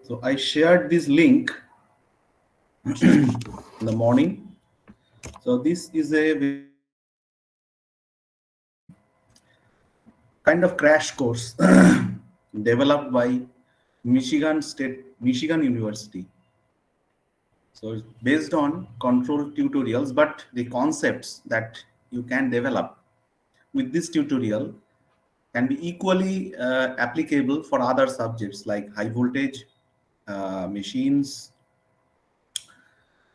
So I shared this link in the morning. So this is a kind of crash course developed by Michigan University. So it's based on control tutorials, but the concepts that you can develop with this tutorial can be equally applicable for other subjects like high voltage machines,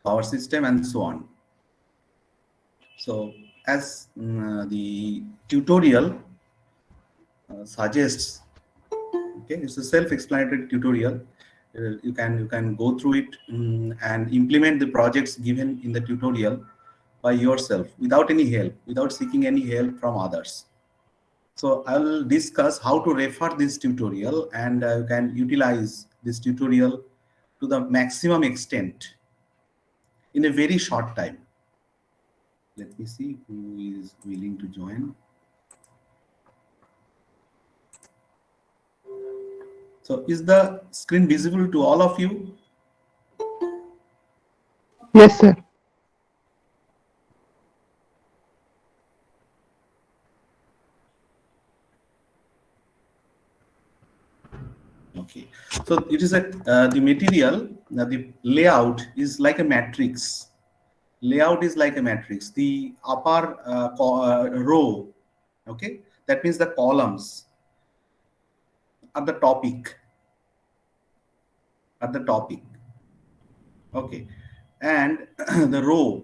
power system, and so on. So as the tutorial suggests, okay, it's a self-explanatory tutorial. You can go through it and implement the projects given in the tutorial by yourself without any help, without seeking any help from others. So I'll discuss how to refer this tutorial, and you can utilize this tutorial to the maximum extent in a very short time. Let me see who is willing to join. So is the screen visible to all of you? Yes, sir. Okay. So it is the material, the layout is like a matrix. Layout is like a matrix. The upper row, okay, that means the columns are the topic, at the topic. Okay. And the row,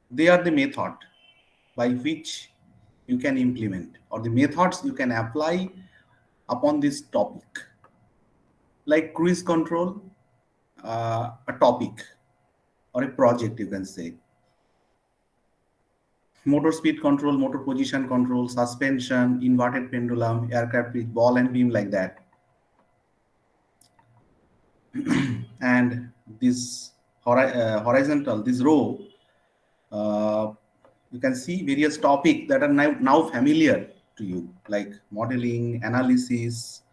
they are the method by which you can implement, or the methods you can apply upon this topic. Like cruise control, a topic or a project, you can say. Motor speed control, motor position control, suspension, inverted pendulum, aircraft with ball and beam, like that. And this horizontal, this row, you can see various topics that are now familiar to you, like modeling, analysis,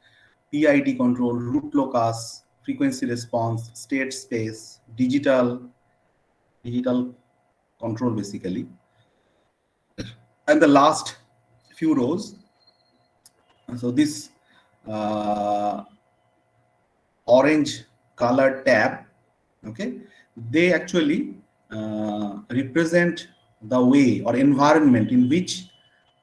PID control, root locus, frequency response, state space, digital control basically. And the last few rows, so this uh, orange colored tab, okay, they actually represent the way or environment in which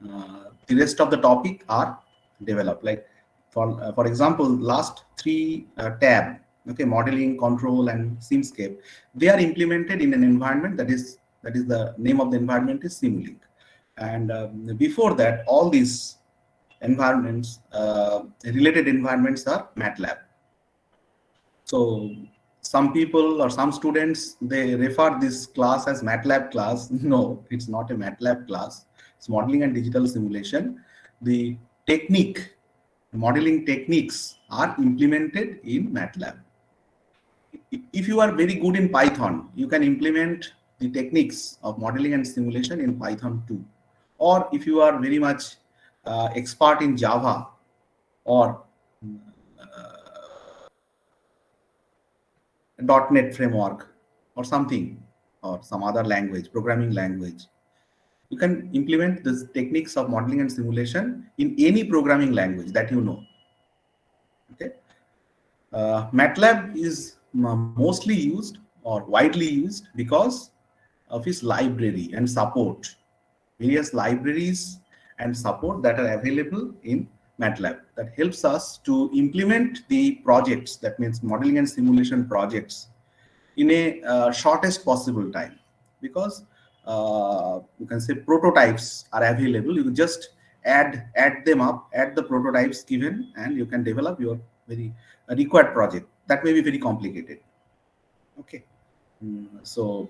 the rest of the topic are developed. Like for example, last three tab, okay, modeling, control, and Simscape, they are implemented in an environment that is the name of the environment is Simulink. And before that, all these environments, related environments, are MATLAB. So some people or some students, they refer this class as MATLAB class. No, it's not a MATLAB class. It's modeling and digital simulation. The technique, modeling techniques are implemented in MATLAB. If you are very good in Python, you can implement the techniques of modeling and simulation in Python too. Or if you are very much expert in Java or .NET framework or something, or some other language, programming language, you can implement these techniques of modeling and simulation in any programming language that you know. Okay. MATLAB is mostly used or widely used because of its library and support, various libraries and support that are available in MATLAB that helps us to implement the projects, that means modeling and simulation projects, in a shortest possible time. Because you can say prototypes are available, you just add them up, add the prototypes given, and you can develop your very required project. That may be very complicated. Okay. So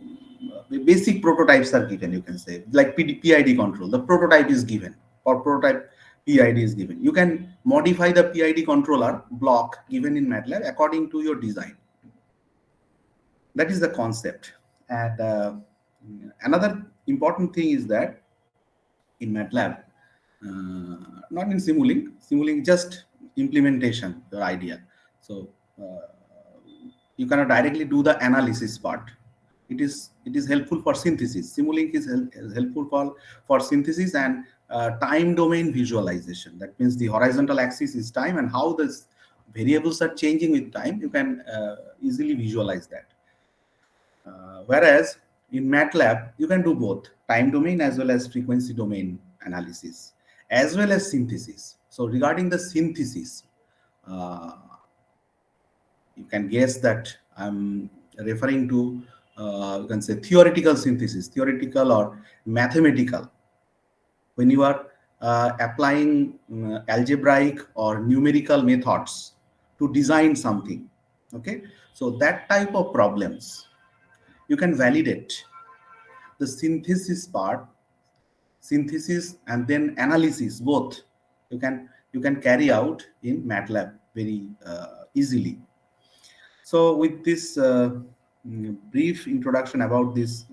basic prototypes are given, you can say, like PID control, the prototype is given, or prototype PID is given. You can modify the PID controller block given in MATLAB according to your design. That is the concept. And another important thing is that in MATLAB, not in Simulink, just implementation, your idea. So you cannot directly do the analysis part. It is helpful for synthesis. Simulink is helpful for synthesis and time domain visualization. That means the horizontal axis is time, and how the variables are changing with time. You can easily visualize that. Whereas in MATLAB, you can do both time domain as well as frequency domain analysis, as well as synthesis. So regarding the synthesis, uh, you can guess that I'm referring to, you can say, theoretical synthesis, theoretical or mathematical. When you are applying algebraic or numerical methods to design something, okay? So that type of problems, you can validate the synthesis part, synthesis and then analysis, both you can carry out in MATLAB very easily. So with this brief introduction about this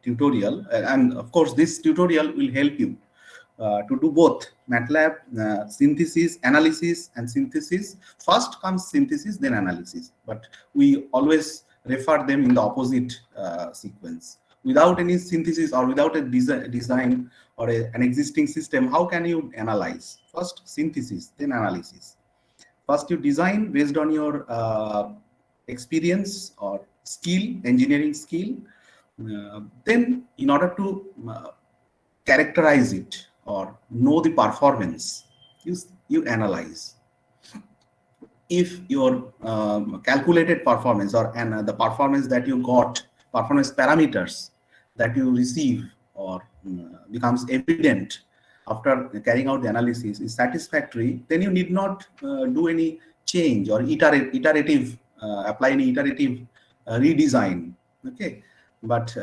tutorial, and of course this tutorial will help you to do both MATLAB synthesis, analysis, and synthesis. First comes synthesis, then analysis. But we always refer them in the opposite sequence. Without any synthesis or without a design or an existing system, how can you analyze? First synthesis, then analysis. First you design based on your experience or skill, engineering skill. Then in order to characterize it or know the performance, you analyze. If your calculated performance or the performance that you got, performance parameters that you receive or becomes evident after carrying out the analysis is satisfactory, then you need not do any change or iterative apply any iterative redesign. Okay, but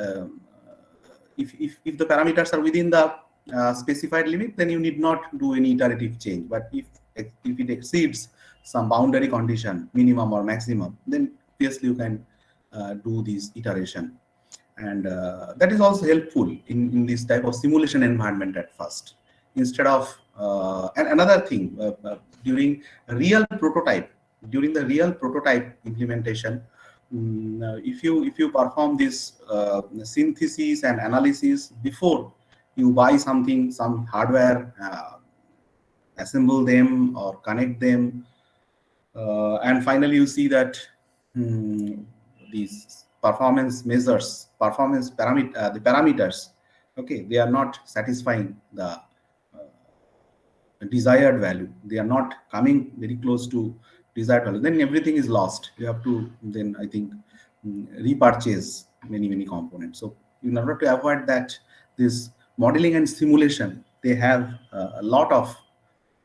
if the parameters are within the specified limit, then you need not do any iterative change. But if it exceeds some boundary condition, minimum or maximum, then obviously you can do this iteration. And that is also helpful in this type of simulation environment at first. Instead of and another thing, during the real prototype implementation, if you perform this synthesis and analysis before you buy some hardware, assemble them or connect them, and finally you see that these performance measures, the parameters, okay, they are not satisfying the desired value. They are not coming very close to desired value. Then everything is lost. You have to then, I think, repurchase many components. So in order to avoid that, this modeling and simulation, they have a lot of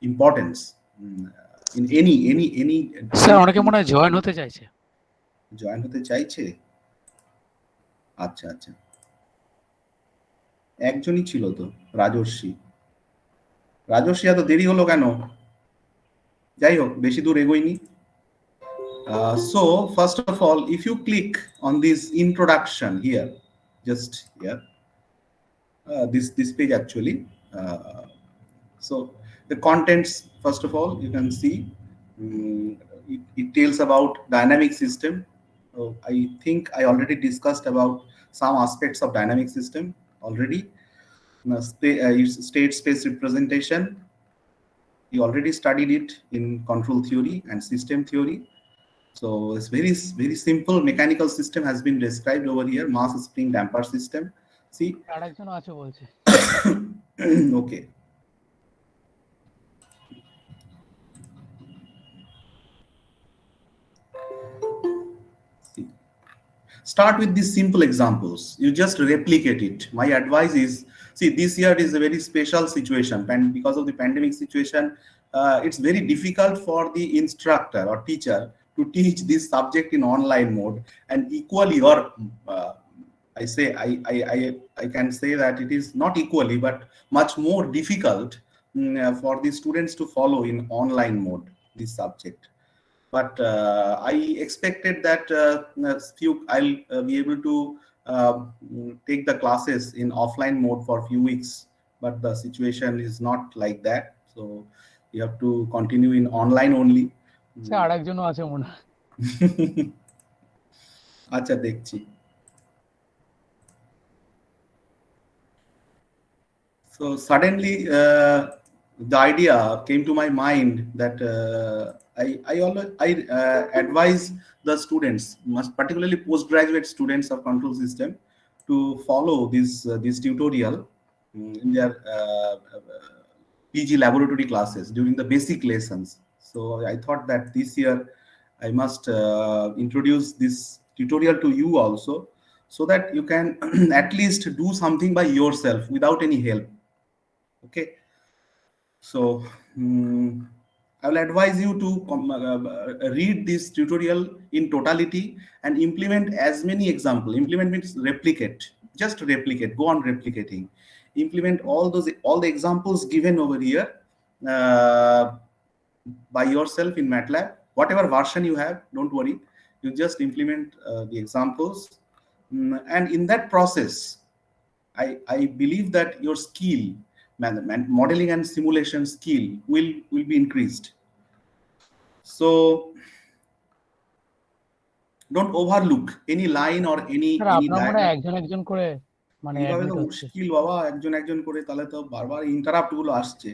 importance in any sir অনেকে মনে হয় join হতে চাইছে। Join হতে চাইছে? আচ্ছা আচ্ছা, একজনই ছিল তো, রাজর্ষি। রাজর্ষি এত দেরি হলো কেন? যাই হোক, বেশি দূর এগোইনি। So first of all, if you click on this introduction here, just here, this page actually, so the contents, first of all, you can see it tells about dynamic system. I think I already discussed about some aspects of dynamic system already. State space representation, you already studied it in control theory and system theory. So it's very simple mechanical system has been described over here. Mass spring damper system. See, আরেকজন আছে বলছে। okay. See, start with these simple examples. You just replicate it. My advice is, see, this year is a very special situation, and because of the pandemic situation, it's very difficult for the instructor or teacher to teach this subject in online mode. And equally, or I can say that it is not equally, but much more difficult for the students to follow in online mode this subject. But I expected that I'll be able to take the classes in offline mode for a few weeks, but the situation is not like that. So you have to continue in online only. সে আরেকজনও আছে মনে হয়। আচ্ছা দেখছি। So suddenly, the idea came to my mind that I advise the students, particularly postgraduate students of control system, to follow this tutorial in their PG laboratory classes during the basic lessons. So I thought that this year I must introduce this tutorial to you also, so that you can at least do something by yourself without any help. Okay, so I will advise you to read this tutorial in totality and implement as many examples. Implement means replicate, just replicate, go on replicating, implement all the examples given over here uh, by yourself in MATLAB, whatever version you have. Don't worry, you just implement the examples. And in that process, I believe that your skill, modeling and simulation skill will be increased. So don't overlook any line or any sir আপনার মনে হয় diagram. একজন একজন করে মানে এইভাবে admit তো হচ্ছে। মুশকিল বাবা, একজন একজন করে, তাহলে তো বারবার ইন্টারাপ্ট গুলো আসছে।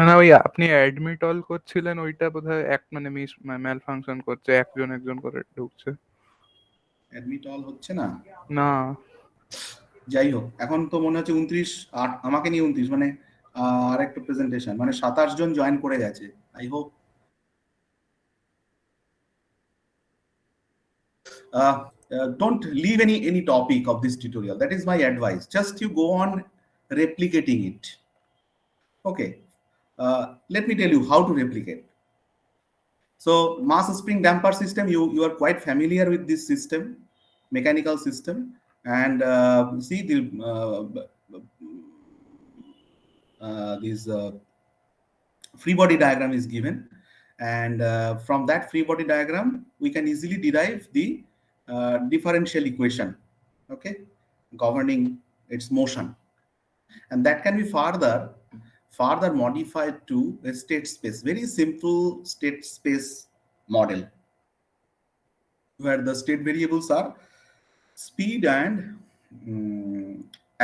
না ওই আপনি অ্যাডমিট অল করছিলেন, ওইটা বোধহয় এক মানে মিস ম্যাল ফাংশন করছে, একজন একজন করে ঢুকছে। অ্যাডমিট অল হচ্ছে না, না যাই হোক, এখন তো মনে হচ্ছে 29, আমাকে নিয়ে 29, মানে আর একটা প্রেজেন্টেশন, মানে 27 জন জয়েন করে গেছে। I hope don't leave any topic of this tutorial. That is my advice. Just you go on replicating it. Okay, let me tell you how to replicate. So mass spring damper system, you are quite familiar with this system, mechanical system, and see the this free body diagram is given, and from that free body diagram we can easily derive the differential equation, okay, governing its motion, and that can be further modified to a state space, very simple state space model, where the state variables are speed and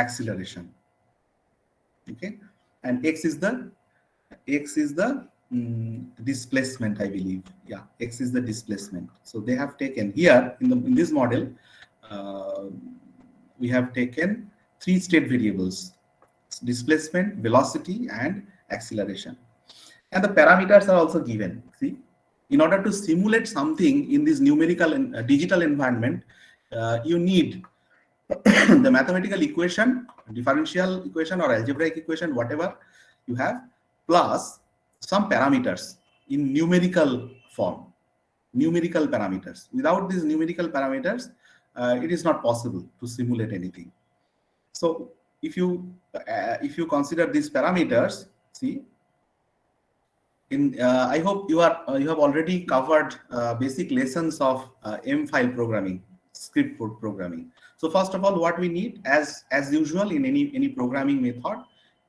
acceleration. Okay, and x is the displacement, I believe. Yeah, x is the displacement. So they have taken here in this model, we have taken 3 state variables: displacement, velocity, and acceleration. And the parameters are also given. See, in order to simulate something in this numerical and digital environment, you need the mathematical equation, differential equation or algebraic equation, whatever you have, plus some parameters in numerical form, numerical parameters. Without these numerical parameters, it is not possible to simulate anything. So if you consider these parameters, see, in I hope you have already covered basic lessons of M file programming, script code programming. So first of all, what we need, as usual in any programming method,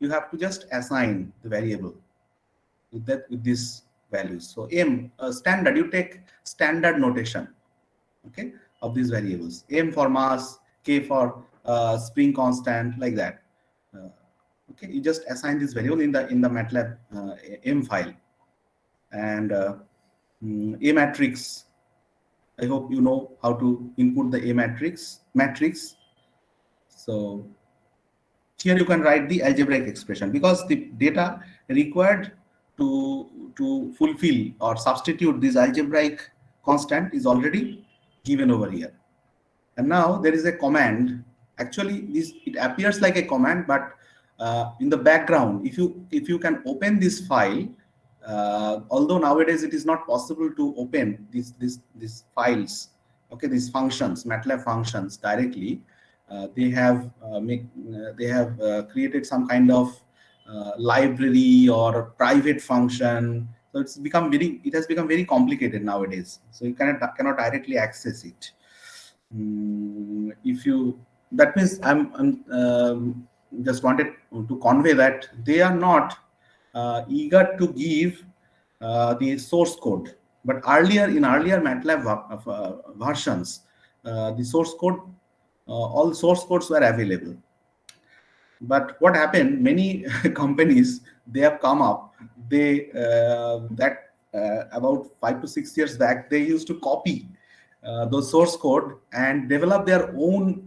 you have to just assign the variable with these values. So M standard, you take standard notation, okay, of these variables. M for mass, K for spring constant, like that. Okay, you just assign this variable in the MATLAB M file. And A matrix, I hope you know how to input the A matrix. So here you can write the algebraic expression, because the data required to fulfill or substitute this algebraic constant is already given over here. And now there is a command. Actually, it appears like a command, but in the background, if you can open this file, although nowadays it is not possible to open these files, okay, these functions, MATLAB functions directly, they have created some kind of library or private function. So it has become very complicated nowadays. So you cannot directly access it. That means I'm just wanted to convey that they are not eager to give the source code. But in earlier MATLAB versions, the source code, all source codes were available. But what happened? Many companies, they have come up. They about 5 to 6 years back, they used to copy those source code and develop their own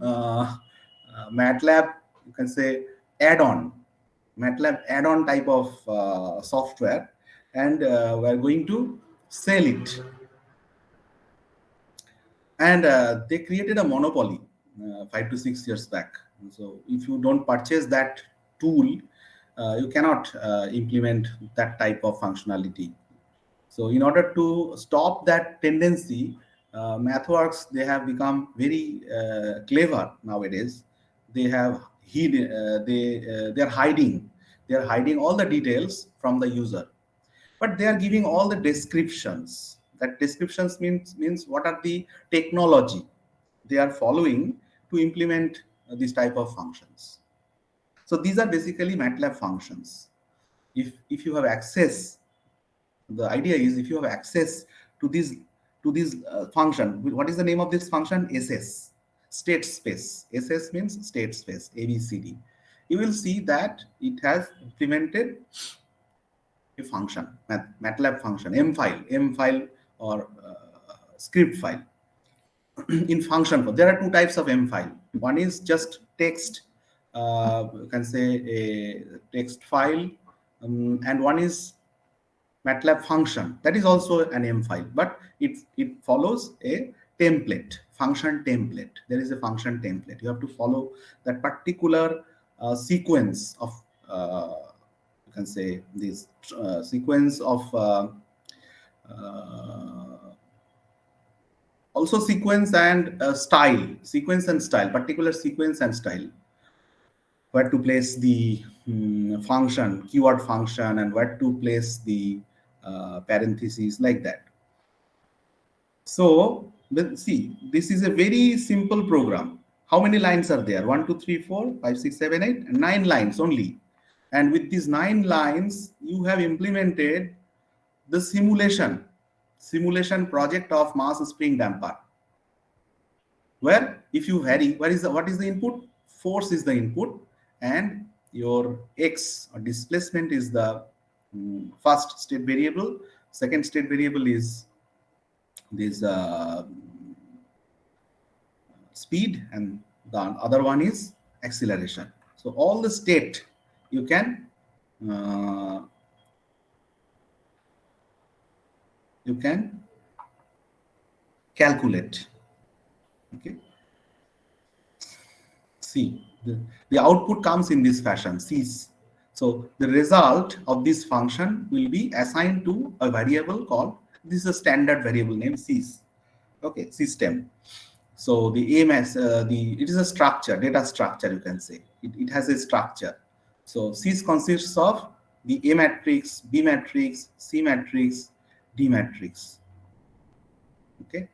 MATLAB, you can say, add-on, MATLAB add-on type of software, and we're going to sell it. And they created a monopoly 5 to 6 years back. So if you don't purchase that tool, you cannot implement that type of functionality. So in order to stop that tendency, MathWorks, they have become very clever nowadays. They have they're hiding all the details from the user, but they are giving all the descriptions. That descriptions means what are the technology they are following to implement this type of functions. So these are basically MATLAB functions. If you have access, the idea is if you have access to this function, what is the name of this function? SS, state space. SS means state space, ABCD. You will see that it has implemented a function, MATLAB function, M file or script file. In function form, there are two types of M file. One is just text, you can say a text file, and one is MATLAB function. That is also an M file, but it follows a template, function template. There is a function template. You have to follow that particular sequence of, you can say this sequence of also sequence and style, particular sequence and style, where to place the function, keyword function, and where to place the parentheses, like that. So see, this is a very simple program. How many lines are there? 1, 2, 3, 4, 5, 6, 7, 8, 9 lines only. And with these 9 lines, you have implemented the simulation project of mass spring damper, where if you vary, what is the input? Force is the input, and your x or displacement is the first state variable. Second state variable is this speed, and the other one is acceleration. So all the state you can calculate. Okay. See, the output comes in this fashion, C's. So the result of this function will be assigned to a variable called, this is a standard variable name, C's. Okay, system. So the AMS, it is a structure, data structure, you can say. It has a structure. So C's consists of the A matrix, B matrix, C matrix, D matrix. Okay.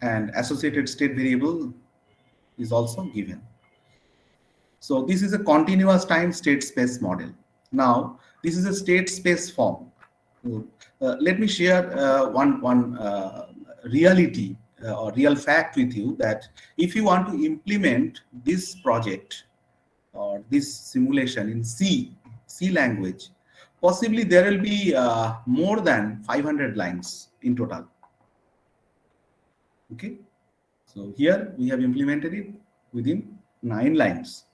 And associated state variable is also given. So this is a continuous time state space model. Now, this is a state space form. Let me share one reality or real fact with you, that if you want to implement this project or this simulation in C language, possibly there will be more than 500 lines in total. Okay, so here we have implemented it within 9 lines.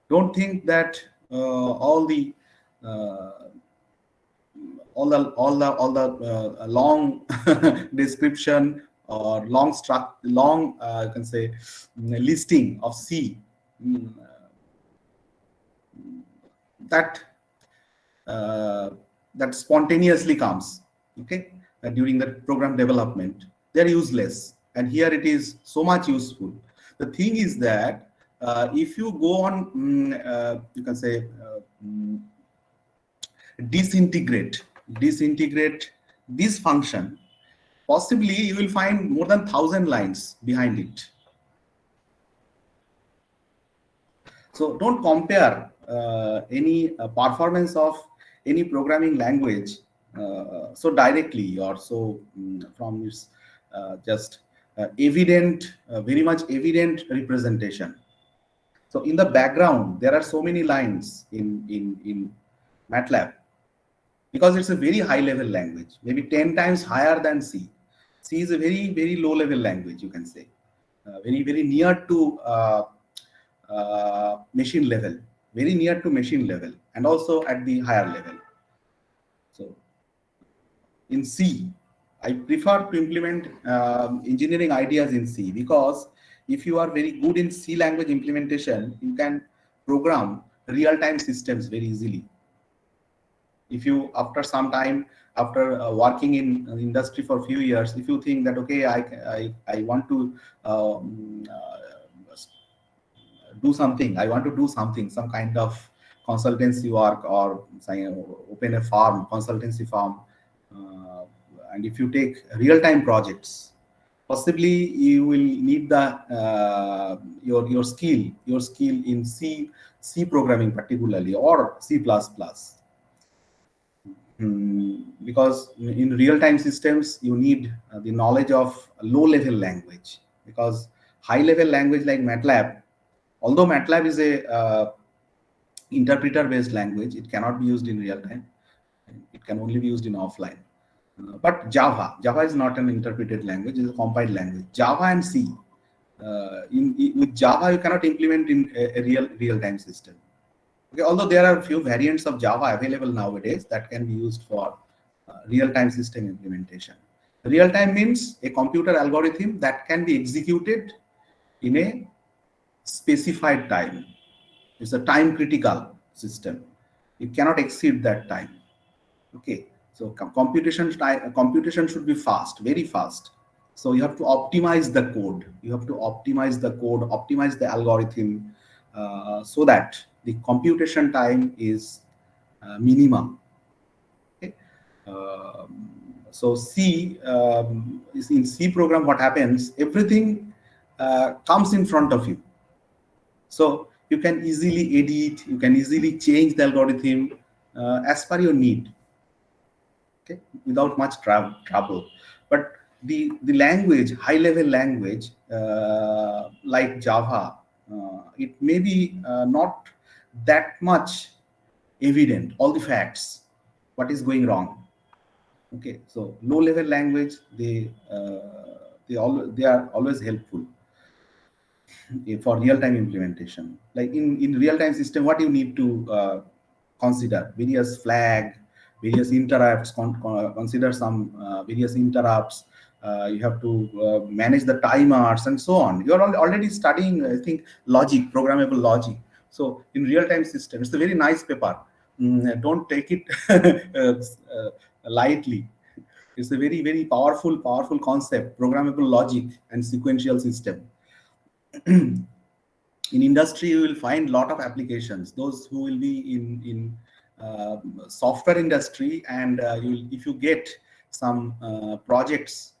Don't think that all the long description or long you can say listing of C that spontaneously comes, okay, during the program development. They're useless, and here it is so much useful. The thing is that if you go on, you can say disintegrate this function, possibly you will find more than 1,000 lines behind it. So don't compare any performance of any programming language so directly or so from its just evident, very much evident representation. So in the background, there are so many lines in MATLAB because it's a very high level language, maybe 10 times higher than C. C is a very, very low level language, you can say, very, very near to machine level, very near to machine level, and also at the higher level. So in C, I prefer to implement engineering ideas in C because if you are very good in C language implementation, you can program real-time systems very easily. If you, after some time, after working in industry for a few years, if you think that, okay, I want to do something, I want to do something, some kind of consultancy work or open a farm, consultancy farm, and if you take real-time projects, possibly you will need the your skill in C programming particularly or C++. Because in real-time systems you need the knowledge of low-level language, because high-level language like MATLAB, although MATLAB is a interpreter-based language, it cannot be used in real time. It can only be used in offline. But Java is not an interpreted language; it's a compiled language. Java and C. With Java, you cannot implement in a real-time system. Okay, although there are a few variants of Java available nowadays that can be used for real-time system implementation. Real-time means a computer algorithm that can be executed in a specified time. It's a time critical system. It cannot exceed that time. Okay, so computation should be fast, very fast. So you have to optimize the code. Optimize the algorithm so that the computation time is minimum. Okay. So C is in C program. What happens? Everything comes in front of you. So you can easily edit, you can easily change the algorithm as per your need, okay, without much trouble. But the language, high level language like Java, it may be not that much evident, all the facts, what is going wrong. Okay, so low level language, they are always helpful for real-time implementation. Like in real-time system, what you need to consider: various flag, various interrupts, consider some various interrupts. You have to manage the timers and so on. You're already studying, I think, logic, programmable logic. So in real-time system, it's a very nice paper. Don't take it lightly. It's a very, very powerful concept, programmable logic and sequential system. In industry, you will find a lot of applications. Those who will be in software industry, and if you get some projects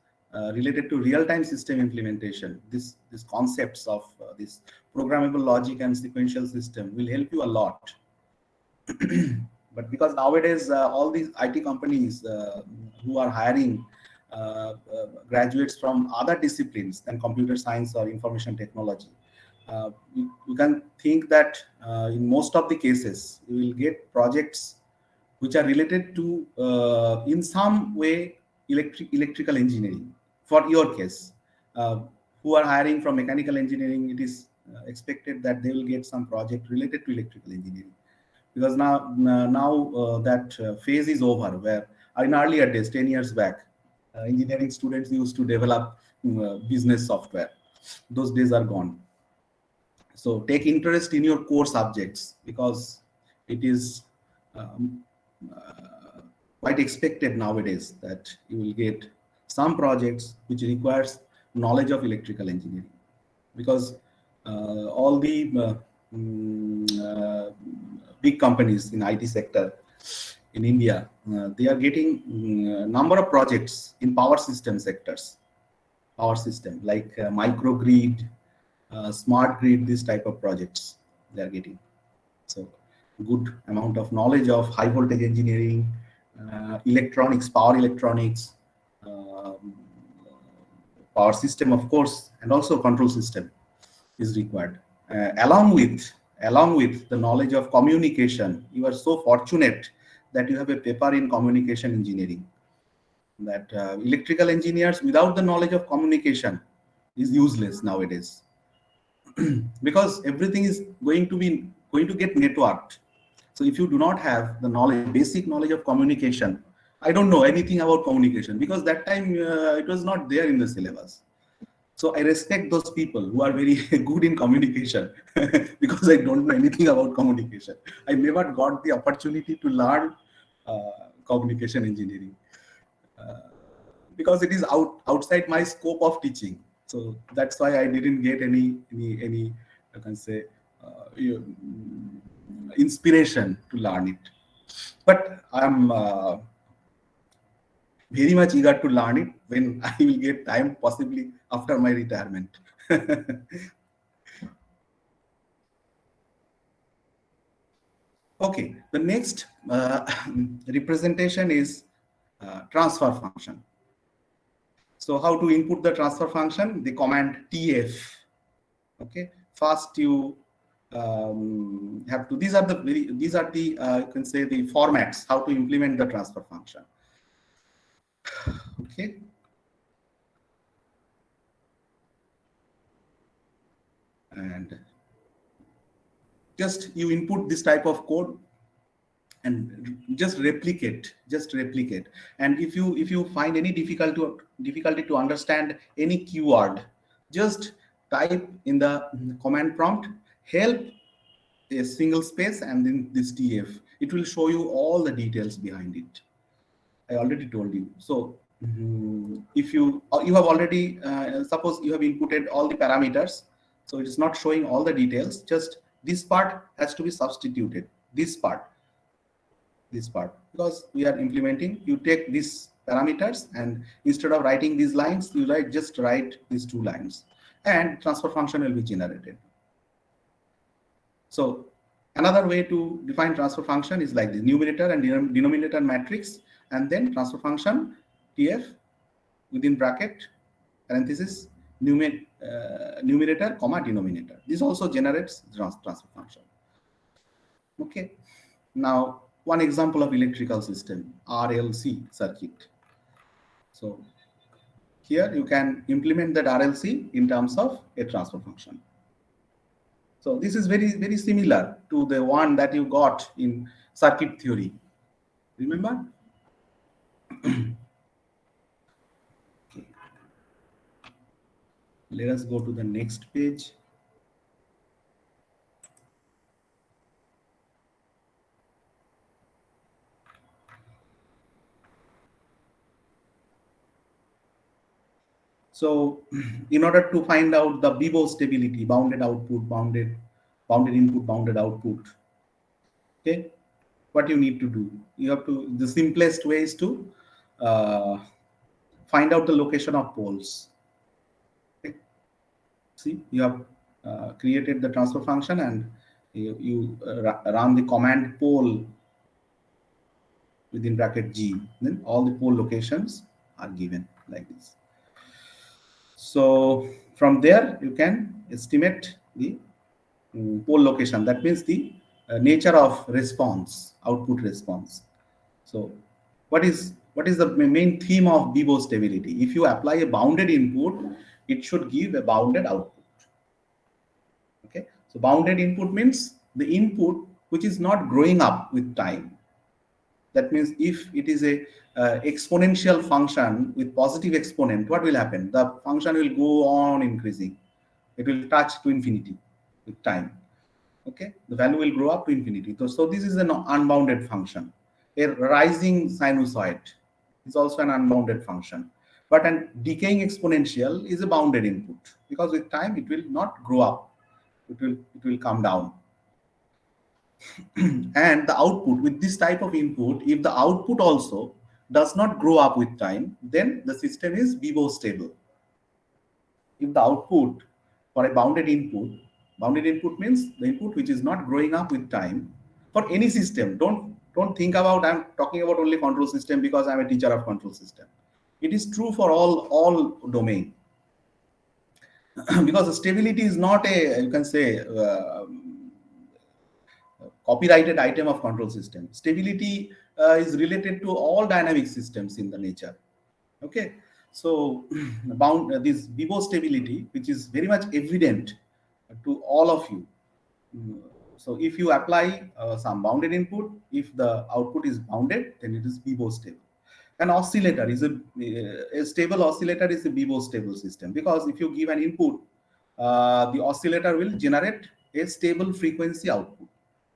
related to real-time system implementation, these concepts of this programmable logic and sequential system will help you a lot. But because nowadays all these IT companies who are hiring graduates from other disciplines than computer science or information technology, you can think that in most of the cases you will get projects which are related to in some way electrical engineering. For your case, who are hiring from mechanical engineering, it is expected that they will get some project related to electrical engineering, because now that phase is over, where in earlier days, 10 years back, engineering students used to develop business software. Those days are gone. So take interest in your core subjects, because it is quite expected nowadays that you will get some projects which requires knowledge of electrical engineering, because all the big companies in IT sector in India, they are getting number of projects in power system sectors, power system like microgrid, smart grid, this type of projects they are getting. So good amount of knowledge of high voltage engineering, electronics, power electronics, um, power system, of course, and also control system is required. Along with the knowledge of communication, you are so fortunate that you have a paper in communication engineering. That electrical engineers without the knowledge of communication is useless nowadays, because everything is going to get networked. So if you do not have the knowledge, basic knowledge of communication, I don't know anything about communication because that time it was not there in the syllabus. So I respect those people who are very good in communication because I don't know anything about communication. I never got the opportunity to learn communication engineering because it is outside my scope of teaching. So that's why I didn't get any I can say inspiration to learn it. But I'm very much eager to learn it when I will get time, possibly after my retirement. Okay, the next representation is transfer function. So how to input the transfer function? The command TF. Okay, first you have to. These are the you can say the formats how to implement the transfer function. Okay. And just you input this type of code and just replicate. And if you find any difficulty to understand any keyword, just type in the command prompt help a single space and then this TF. It will show you all the details behind it. I already told you. So if you have already suppose you have inputted all the parameters, so it is not showing all the details. Just this part has to be substituted. This part, because we are implementing. You take these parameters and instead of writing these lines, you just write these 2 lines, and transfer function will be generated. So another way to define transfer function is like the numerator and denominator matrix, and then transfer function TF within bracket parenthesis numerator comma denominator. This also generates transfer function. Okay. Now one example of electrical system, RLC circuit. So here you can implement that RLC in terms of a transfer function. So this is very similar to the one that you got in circuit theory. Remember? Okay. Let us go to the next page. So in order to find out the BIBO stability, bounded output, bounded input, bounded output, okay, what you need to do, you have to, the simplest way is to find out the location of poles. Okay. See, you have created the transfer function and you run the command pole within bracket G, then all the pole locations are given like this. So from there you can estimate the pole location. That means the nature of response, output response. So what is the main theme of BIBO stability? If you apply a bounded input, it should give a bounded output. Okay, so bounded input means the input which is not growing up with time. That means if it is a exponential function with positive exponent, what will happen? The function will go on increasing. It will touch to infinity with time. Okay, the value will grow up to infinity. So this is an unbounded function. A rising sinusoid is also an unbounded function. But a decaying exponential is a bounded input because with time it will not grow up. It will come down. And the output with this type of input, if the output also does not grow up with time, then the system is BIBO stable. If the output for a bounded input means the input which is not growing up with time, for any system. Don't think about I'm talking about only control system because I'm a teacher of control system. It is true for all domain. Because stability is not a, you can say, copyrighted item of control system. Stability is related to all dynamic systems in the nature. Okay, so this Vibo stability, which is very much evident to all of you. So if you apply some bounded input, if the output is bounded, then it is Vibo stable. An oscillator is a stable oscillator is a Vibo stable system, because if you give an input, the oscillator will generate a stable frequency output.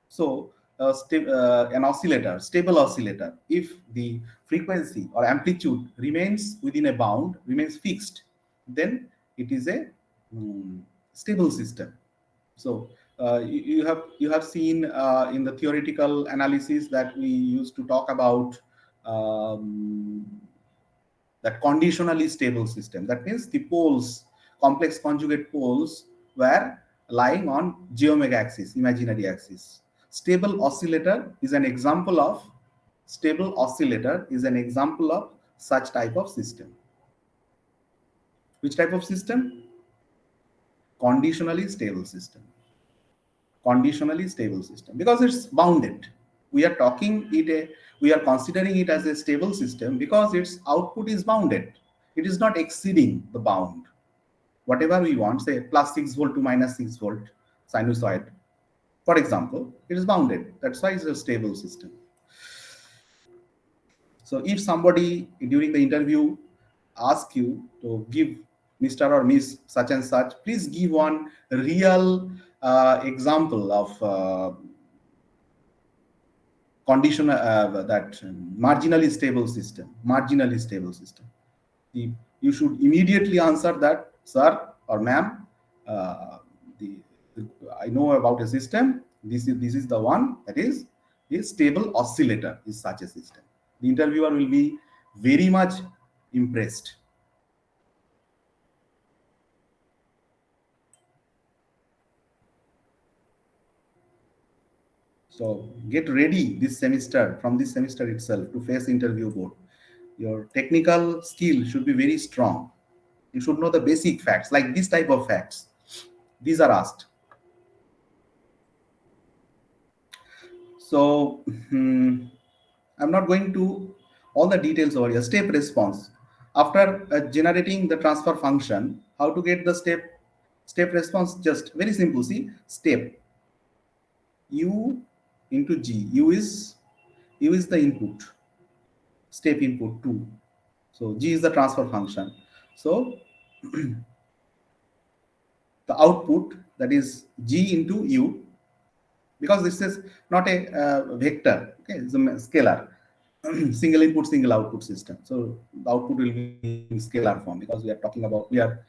So an oscillator, stable oscillator, if the frequency or amplitude remains within a bound, remains fixed, then it is a stable system. So you have seen in the theoretical analysis that we used to talk about that conditionally stable system. That means the poles, complex conjugate poles, were lying on j omega axis, imaginary axis. Stable oscillator is an example of such type of system. Which type of system? Conditionally stable system. Conditionally stable system, because it's bounded. We are considering it as a stable system because its output is bounded. It is not exceeding the bound. Whatever we want, say plus 6 volt to minus 6 volt sinusoid, for example, it is bounded. That's why it's a stable system. So if somebody during the interview asks you to give Mr. or Miss such and such, please give one real example of condition that marginally stable system. You should immediately answer that, sir or ma'am, I know about a system. This is the one, that is a stable oscillator is such a system. The interviewer will be very much impressed. So get ready this semester, from this semester itself, to face interview board. Your technical skill should be very strong. You should know the basic facts, like this type of facts. These are asked. So I'm not going to all the details over here. Step response. After generating the transfer function, how to get the step response? Just very simple. See, step U into G. U is the input, step input 2. So G is the transfer function. So the output, that is G into U, because this is not a vector, okay, it's a scalar. Single input, single output system. So the output will be in scalar form, because we are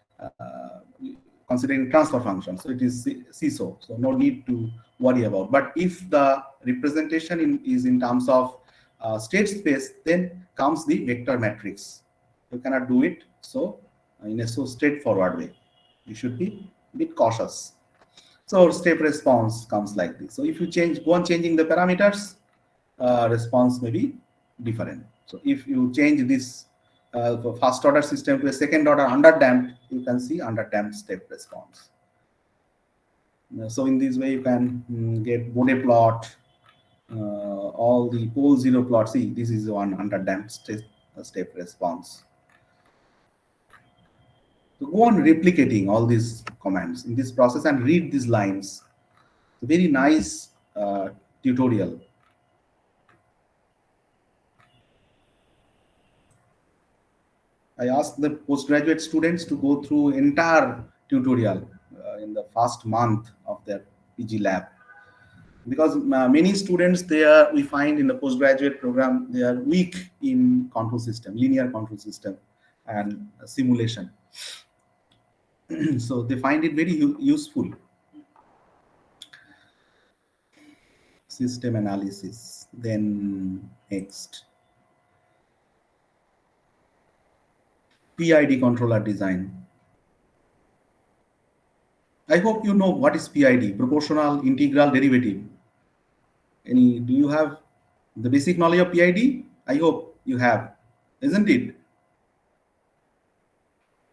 considering transfer function. So it is CISO. So no need to worry about. But if the representation is in terms of state space, then comes the vector matrix. You cannot do it so in a so straightforward way. You should be a bit cautious. So step response comes like this. So if you go on changing the parameters, response may be different. So if you change this first order system to a second order underdamped, you can see underdamped step response. So in this way you can get Bode plot, all the pole zero plot. See, this is one underdamped step response. So go on replicating all these commands in this process and read these lines. It's a very nice tutorial. I asked the postgraduate students to go through entire tutorial in the first month of their PG lab, because many students there we find in the postgraduate program, they are weak in control system, linear control system and simulation. So they find it very useful. System analysis, then next. PID controller design. I hope you know what is PID, proportional integral derivative. Do you have the basic knowledge of PID? I hope you have, isn't it?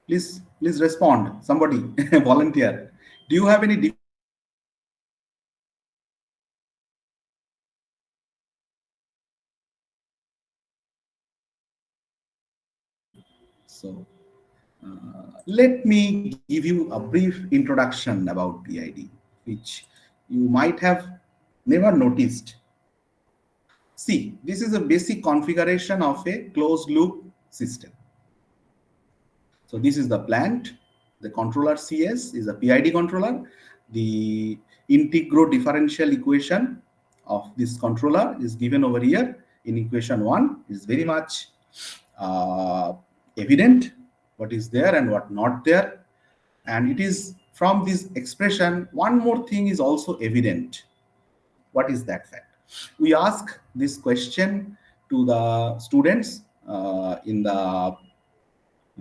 Please respond. Somebody volunteer. Do you have any? So let me give you a brief introduction about PID, which you might have never noticed. See, this is a basic configuration of a closed loop system. So this is the plant. The controller CS is a PID controller. The integral differential equation of this controller is given over here in equation 1. Is very much evident what is there and what not there. And it is from this expression, one more thing is also evident. What is that fact? We ask this question to the students in the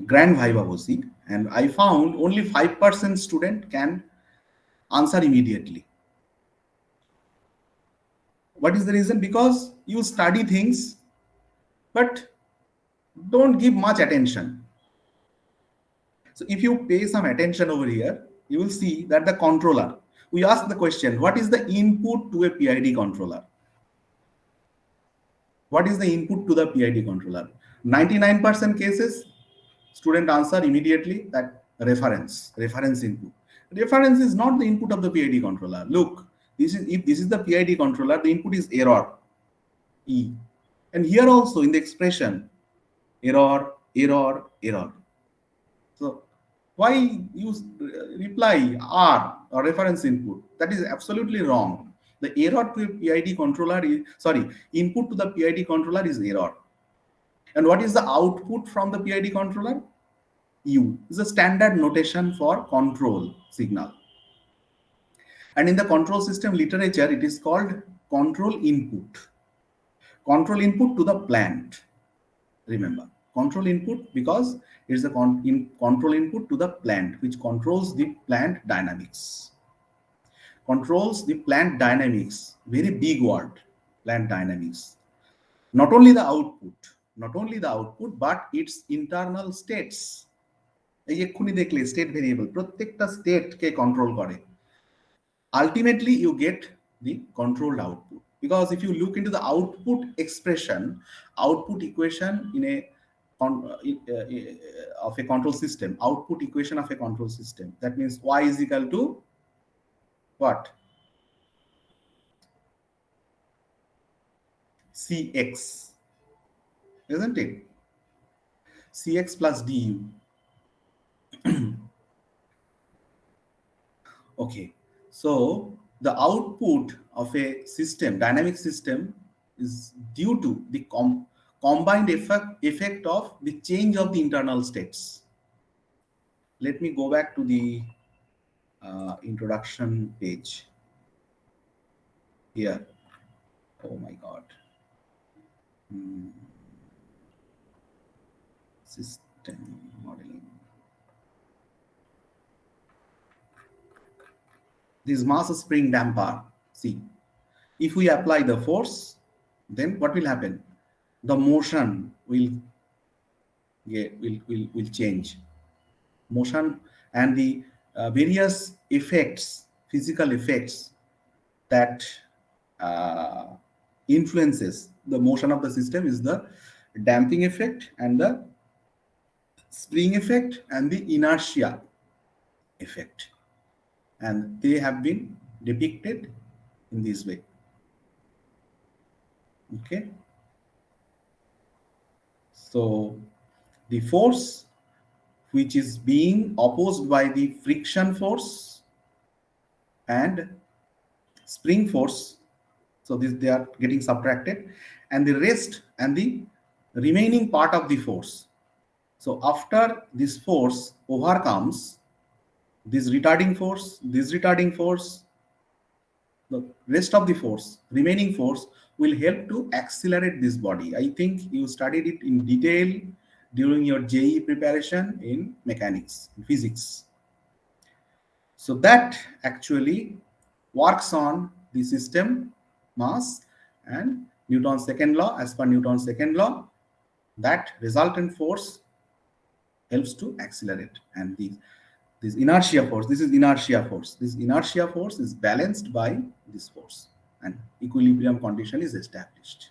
Grand Viva Vosi, and I found only 5% student can answer immediately. What is the reason? Because you study things, but don't give much attention. So if you pay some attention over here, you will see that the controller, we ask the question, what is the input to a PID controller? What is the input to the PID controller? 99% cases, student answer immediately that reference input. Reference is not the input of the PID controller. Look, if this is the PID controller, the input is error, E. And here also in the expression, error. So why use reply R or reference input? That is absolutely wrong. The error to a PID controller is, input to the PID controller is error. And what is the output from the PID controller? U is a standard notation for control signal. And in the control system literature, it is called control input. Control input to the plant. Remember, control input because it is a control input to the plant, which controls the plant dynamics. Controls the plant dynamics. Very big word, plant dynamics. Not only the output, but its internal states. এই এক্ষুনি দেখলে state variable প্রত্যেকটা স্টেটকে control করে ultimately you get the controlled output, because if you look into the output equation in a of a control system, output equation of a control system, that means y is equal to what? Cx, isn't it? Cx plus du. Okay, so the output of a system, dynamic system, is due to the combined effect of the change of the internal states. Let me go back to the introduction page here. Oh my God. System modeling. This mass spring damper. See, if we apply the force, then what will happen? The motion will change. Motion and the various effects, physical effects that influences the motion of the system is the damping effect and the spring effect and the inertia effect. And they have been depicted in this way. Okay. So the force which is being opposed by the friction force and spring force, so this they are getting subtracted, and the rest and the remaining part of the force. So after this force overcomes this retarding force, the rest of the force, remaining force, will help to accelerate this body. I think you studied it in detail during your JEE preparation in mechanics, in physics. So that actually works on the system mass, and Newton's second law. As per Newton's second law, that resultant force helps to accelerate, and this inertia force, this is inertia force. This inertia force is balanced by this force, and equilibrium condition is established.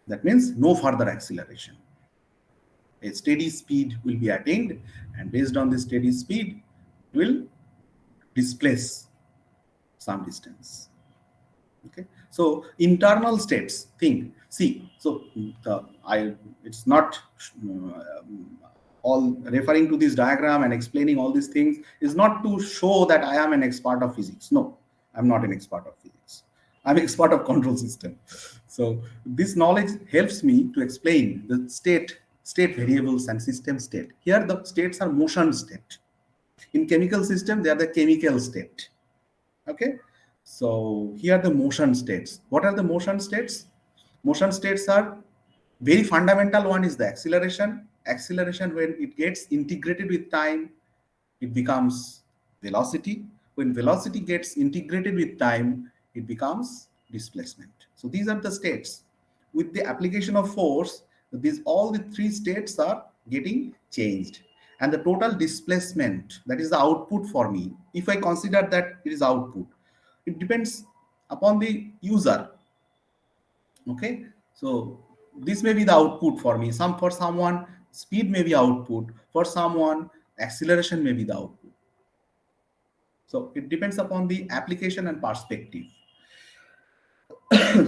That means no further acceleration. A steady speed will be attained, and based on this steady speed, it will displace some distance. Okay, so internal states, so it's not all referring to this diagram and explaining all these things is not to show that I am an expert of physics. No, I'm not an expert of physics. I'm an expert of control system. So this knowledge helps me to explain the state variables and system state. Here the states are motion state. In chemical system, they are the chemical state. Okay, so here are the motion states. What are the motion states? Motion states are very fundamental. One is the acceleration. Acceleration, when it gets integrated with time, it becomes velocity. When velocity gets integrated with time, it becomes displacement. So these are the states. With the application of force, all the three states are getting changed. And the total displacement, that is the output for me, if I consider that it is output, it depends upon the user. Okay, so this may be the output for me. For someone, speed may be output. For someone, acceleration may be the output. So it depends upon the application and perspective.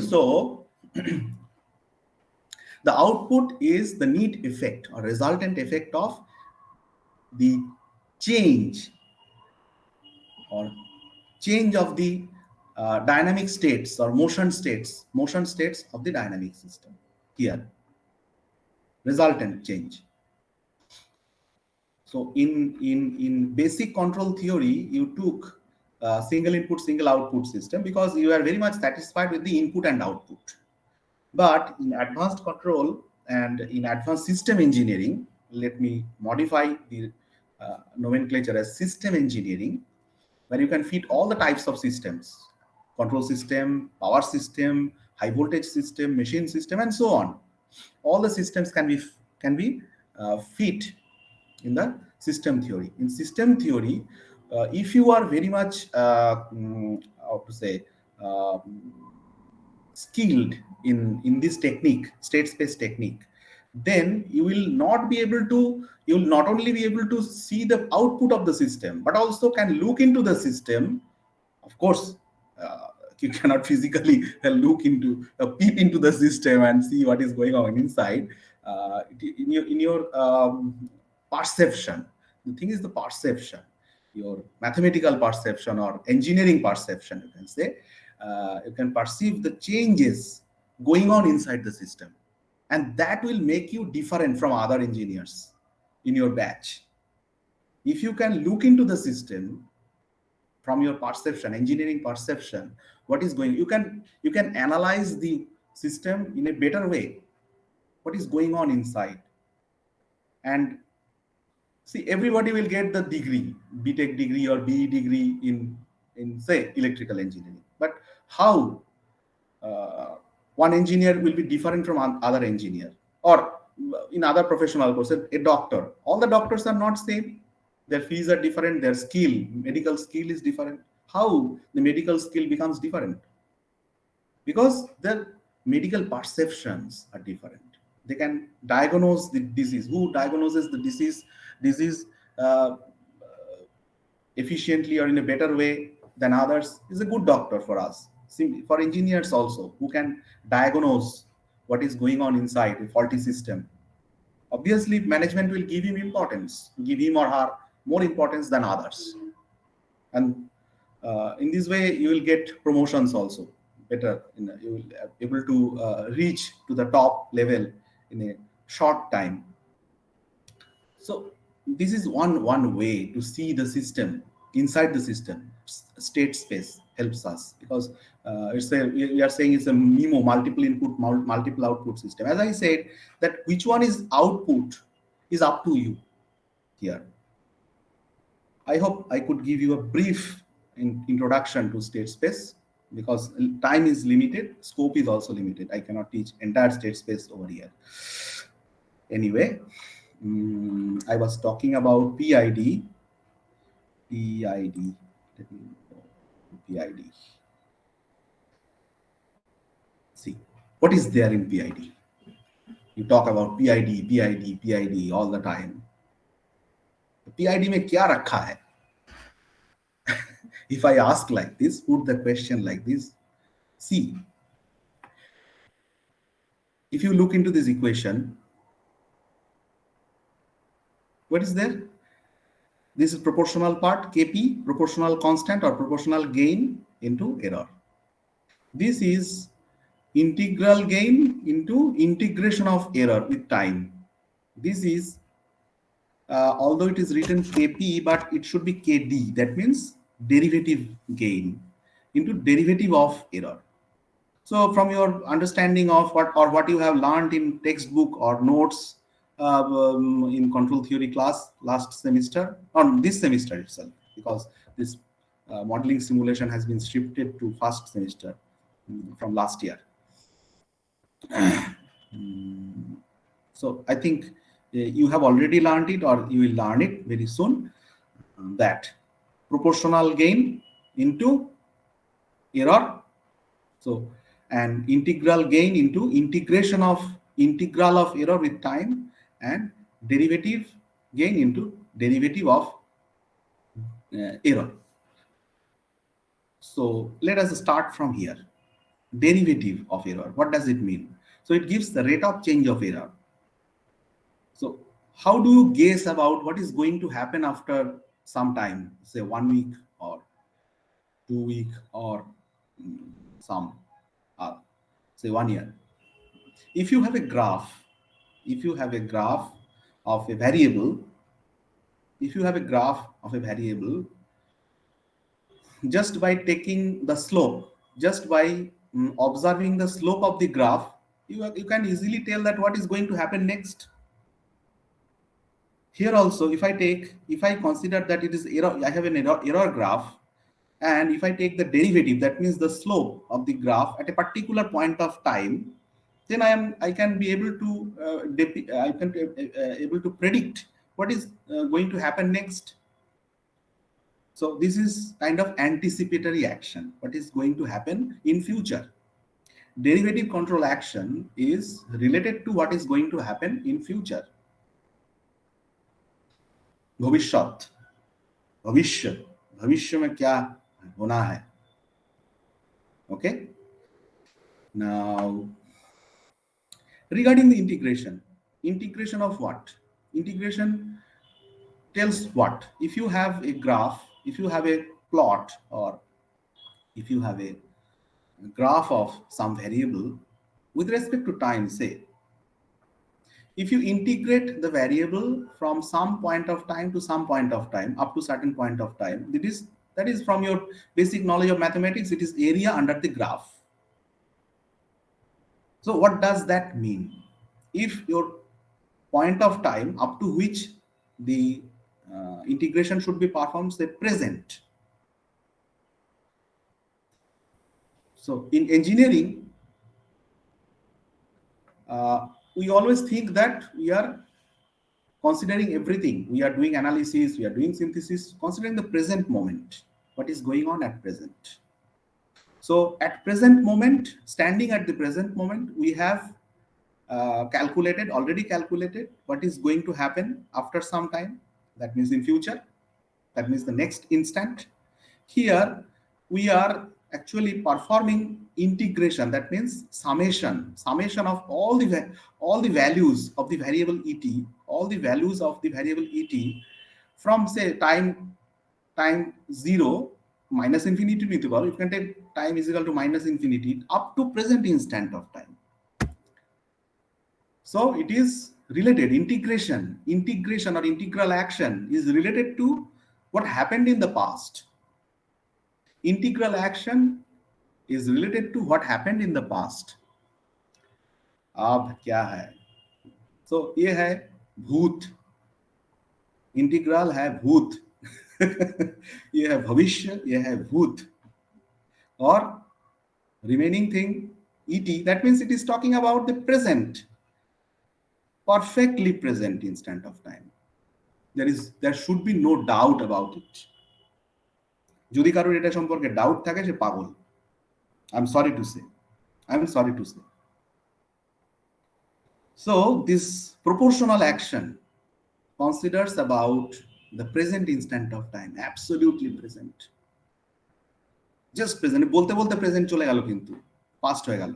So the output is the net effect or resultant effect of the change of the dynamic states or motion states of the dynamic system. Here, resultant change. So in basic control theory, you took single input, single output system because you are very much satisfied with the input and output. But in advanced control and in advanced system engineering, let me modify the nomenclature as system engineering, where you can fit all the types of systems: control system, power system, high voltage system, machine system, and so on. All the systems can be fit in the system theory. In system theory, if you are very much skilled in this technique, state space technique, then you will not only be able to see the output of the system, but also can look into the system. Of course, you cannot physically peep into the system and see what is going on inside. In your perception, the thing is the perception, your mathematical perception or engineering perception, you can say. You can perceive the changes going on inside the system, and that will make you different from other engineers in your batch. If you can look into the system from your perception, engineering perception, what is going, you can analyze the system in a better way, what is going on inside. And see, everybody will get the degree, BTech degree or BE degree in say electrical engineering, but how one engineer will be different from other engineer, or in other professional courses, a doctor, all the doctors are not same. Their fees are different, their medical skill is different. How the medical skill becomes different? Because their medical perceptions are different. They can diagnose the disease. Who diagnoses the disease efficiently or in a better way than others is a good doctor for us. For engineers also, who can diagnose what is going on inside a faulty system. Obviously, management will give him or her more importance than others. And in this way, you will get promotions also better. You will be able to reach to the top level in a short time. So this is one way to see the system inside the system. State space helps us because we are saying it's a MIMO, multiple input, multiple output system. As I said, that which one is output is up to you here. I hope I could give you a brief introduction to state space. because time is limited, scope is also limited. I cannot teach entire state space over here. Anyway, I was talking about PID. Let me go to PID. See, what is there in PID? You talk about PID all the time. PID में क्या रखा है? If I ask like this, put the question like this, see, if you look into this equation, what is there? This is proportional part, Kp, proportional constant or proportional gain into error. This is integral gain into integration of error with time. This is, although it is written Kp, but it should be Kd. That means derivative gain into derivative of error. So from your understanding of what you have learned in textbook or notes in control theory class last semester, or this semester itself, because this modeling simulation has been shifted to first semester from last year. So I think you have already learned it, or you will learn it very soon, that proportional gain into error. So, and integral gain into integration of integral of error with time, and derivative gain into derivative of error. So let us start from here. Derivative of error, what does it mean? So it gives the rate of change of error. So how do you guess about what is going to happen after some time, say 1 week or 2 weeks or some say 1 year? If you have a graph, of a variable, just by taking the slope, just by observing the slope of the graph, you can easily tell that what is going to happen next. Here also, if I consider that it is error, I have an error graph, and if I take the derivative, that means the slope of the graph at a particular point of time, then I can be able to able to predict what is going to happen next. So this is kind of anticipatory action, what is going to happen in future. Derivative control action is related to what is going to happen in future. भविष्य में क्या होना है. Okay, now regarding the integration of what? Integration tells what? If you have a graph, if you have a plot, or if you have a graph of some variable with respect to time, say, if you integrate the variable from some point of time to some point of time, up to certain point of time, that is from your basic knowledge of mathematics, it is area under the graph. So what does that mean? If your point of time up to which the integration should be performed, say present. So in engineering, we always think that we are considering everything. We are doing analysis, we are doing synthesis, considering the present moment, what is going on at present. So at present moment, standing at the present moment, we have already calculated what is going to happen after some time. That means in future, that means the next instant. Here we are actually performing integration, that means summation of all the values of the variable et, from say time 0 minus infinity to the you can take time is equal to minus infinity up to present instant of time. So it is related, integration or integral action is related to what happened in the past. Integral action is related to what happened in the past. अब क्या है? So ये है भूत, integral है भूत ये है भविष्य, ये है भूत, और Remaining thing, ET, that means it is talking about the present, perfectly present instant of time. There should be no doubt about it. যদি কারোর এটা সম্পর্কে ডাউট থাকে সে পাগল। I'm sorry to say. I'm sorry to say. So this proportional action considers about the present instant of time, absolutely present. Just present. বলতে বলতে present চলে গেল কিন্তু past হয়ে গেল।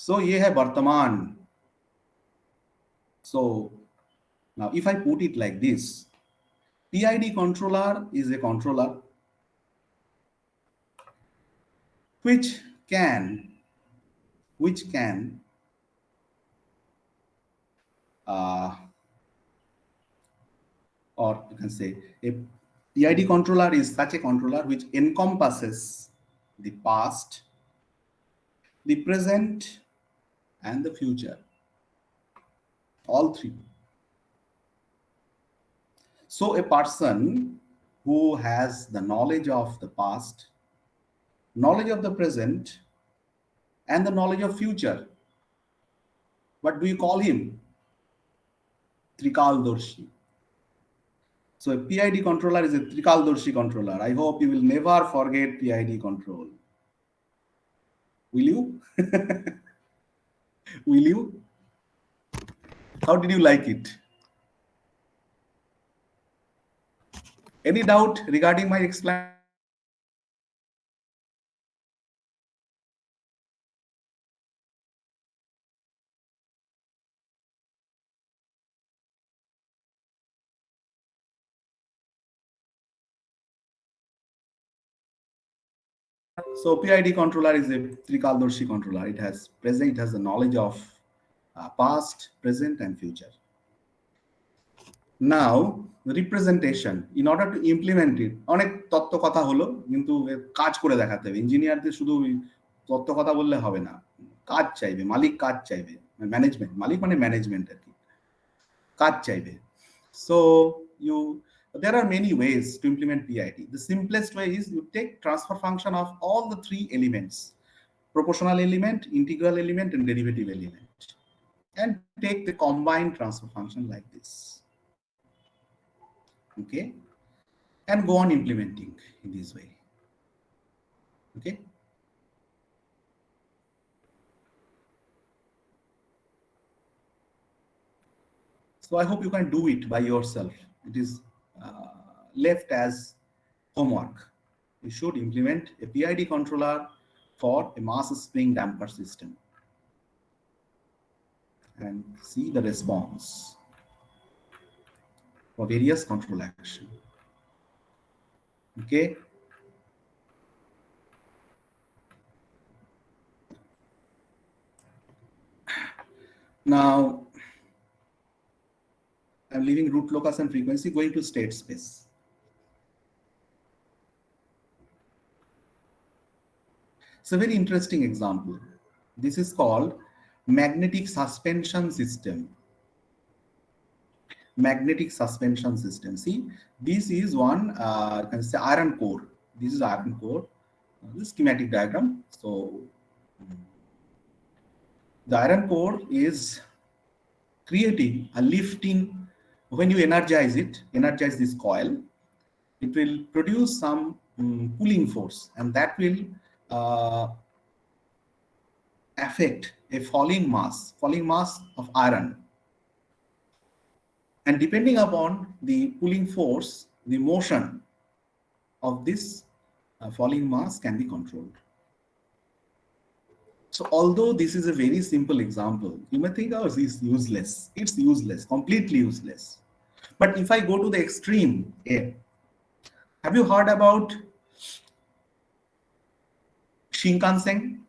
So ये है वर्तमान. So now if I put it like this, PID controller is a controller which can or you can say a PID controller is such a controller which encompasses the past, the present, and the future. All three. So a person who has the knowledge of the past, knowledge of the present, and the knowledge of future, what do you call him? Trikaldorshi. So a PID controller is a Trikaldorshi controller. I hope you will never forget PID control. Will you? Will you? How did you like it? Any doubt regarding my explanation? So PID controller is a Trikaldorshi controller. It has the knowledge of past, present, and future. Now representation. In order to implement it, অনেক তত্ত্ব কথা হলো কিন্তু কাজ করে দেখাতে হবে। ইঞ্জিনিয়ারদের শুধু তত্ত্ব কথা বললে হবে না, কাজ চাইবে, মালিক কাজ চাইবে, ম্যানেজমেন্ট, মালিক মানে ম্যানেজমেন্ট আর কি, কাজ চাইবে। So there are many ways to implement PID. The simplest way is you take transfer function of all the three elements: proportional element, integral element, and derivative element, and take the combined transfer function like this. Okay, and go on implementing in this way. Okay. So I hope you can do it by yourself. It is left as homework. You should implement a PID controller for a mass spring damper system and see the response for various control action. Okay. Now I'm leaving root locus and frequency, going to state space. It's a very interesting example. This is called magnetic suspension system. Magnetic suspension system. See, this is one you can say iron core. This is iron core. This schematic diagram. So the iron core is creating a lifting. When you energize this coil, it will produce some pulling force, and that will affect a falling mass of iron. And depending upon the pulling force, the motion of this falling mass can be controlled. So although this is a very simple example, you may think, oh, this is useless. It's useless, completely useless. But if I go to the extreme, have you heard about Shinkansen?